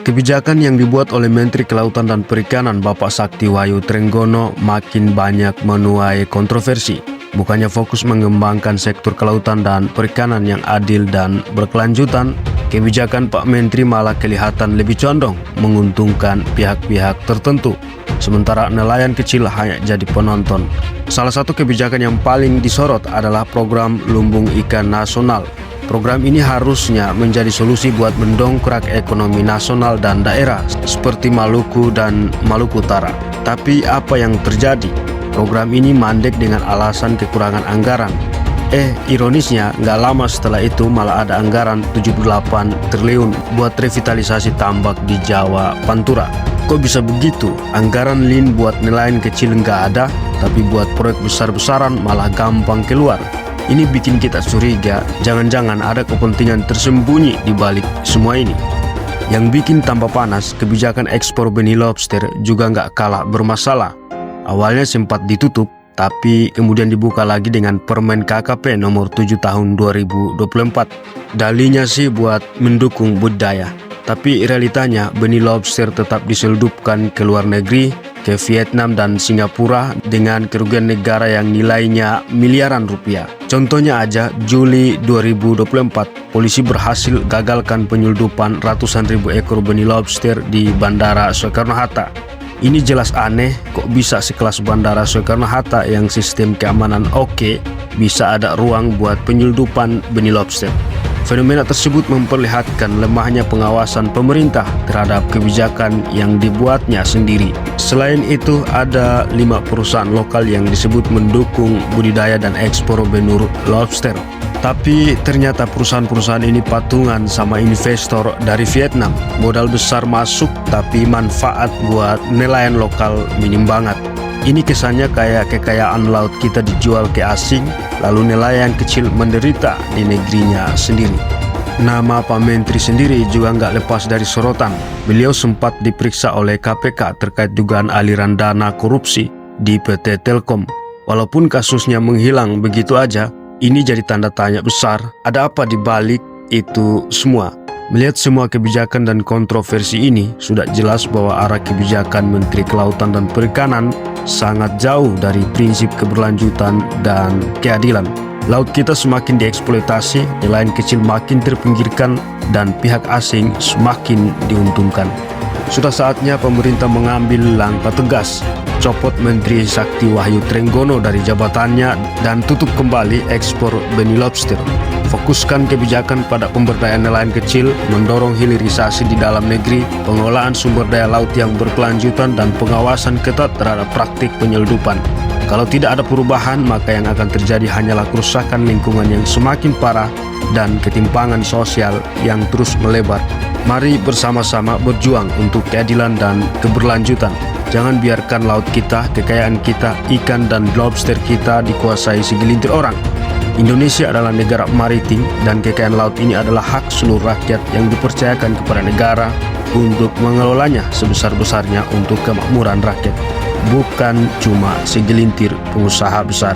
Kebijakan yang dibuat oleh Menteri Kelautan dan Perikanan Bapak Sakti Wahyu Trenggono makin banyak menuai kontroversi. Bukannya fokus mengembangkan sektor kelautan dan perikanan yang adil dan berkelanjutan, kebijakan Pak Menteri malah kelihatan lebih condong menguntungkan pihak-pihak tertentu, sementara nelayan kecil hanya jadi penonton. Salah satu kebijakan yang paling disorot adalah program Lumbung Ikan Nasional. Program ini harusnya menjadi solusi buat mendongkrak ekonomi nasional dan daerah seperti Maluku dan Maluku Utara. Tapi apa yang terjadi? Program ini mandek dengan alasan kekurangan anggaran. Ironisnya, nggak lama setelah itu malah ada anggaran 78 triliun buat revitalisasi tambak di Jawa Pantura. Kok bisa begitu? Anggaran LIN buat nelayan kecil nggak ada, tapi buat proyek besar-besaran malah gampang keluar. Ini bikin kita curiga, jangan-jangan ada kepentingan tersembunyi di balik semua ini. Yang bikin tambah panas, kebijakan ekspor benih lobster juga nggak kalah bermasalah. Awalnya sempat ditutup, tapi kemudian dibuka lagi dengan Permen KKP nomor 7 tahun 2024. Dalinya sih buat mendukung budaya, tapi realitanya benih lobster tetap diselundupkan ke luar negeri, ke Vietnam dan Singapura dengan kerugian negara yang nilainya miliaran rupiah. Contohnya aja, Juli 2024, polisi berhasil gagalkan penyelundupan ratusan ribu ekor benih lobster di Bandara Soekarno-Hatta. Ini jelas aneh, kok bisa sekelas Bandara Soekarno-Hatta yang sistem keamanan oke, bisa ada ruang buat penyelundupan benih lobster. Fenomena tersebut memperlihatkan lemahnya pengawasan pemerintah terhadap kebijakan yang dibuatnya sendiri. Selain itu, ada 5 perusahaan lokal yang disebut mendukung budidaya dan ekspor benur lobster. Tapi ternyata perusahaan-perusahaan ini patungan sama investor dari Vietnam. Modal besar masuk, tapi manfaat buat nelayan lokal minim banget. Ini kesannya kayak kekayaan laut kita dijual ke asing, lalu nelayan kecil menderita di negerinya sendiri. Nama Pak Menteri sendiri juga nggak lepas dari sorotan. Beliau sempat diperiksa oleh KPK terkait dugaan aliran dana korupsi di PT Telkom. Walaupun kasusnya menghilang begitu aja, ini jadi tanda tanya besar. Ada apa di balik itu semua? Melihat semua kebijakan dan kontroversi ini, sudah jelas bahwa arah kebijakan Menteri Kelautan dan Perikanan sangat jauh dari prinsip keberlanjutan dan keadilan. Laut kita semakin dieksploitasi, nelayan kecil makin terpinggirkan, dan pihak asing semakin diuntungkan. Sudah saatnya pemerintah mengambil langkah tegas, copot Menteri Sakti Wahyu Trenggono dari jabatannya dan tutup kembali ekspor benih lobster. Fokuskan kebijakan pada pemberdayaan nelayan kecil, mendorong hilirisasi di dalam negeri, pengelolaan sumber daya laut yang berkelanjutan, dan pengawasan ketat terhadap praktik penyelundupan. Kalau tidak ada perubahan, maka yang akan terjadi hanyalah kerusakan lingkungan yang semakin parah dan ketimpangan sosial yang terus melebar. Mari bersama-sama berjuang untuk keadilan dan keberlanjutan. Jangan biarkan laut kita, kekayaan kita, ikan dan lobster kita dikuasai segelintir orang. Indonesia adalah negara maritim dan kekayaan laut ini adalah hak seluruh rakyat yang dipercayakan kepada negara untuk mengelolanya sebesar-besarnya untuk kemakmuran rakyat, bukan cuma segelintir pengusaha besar.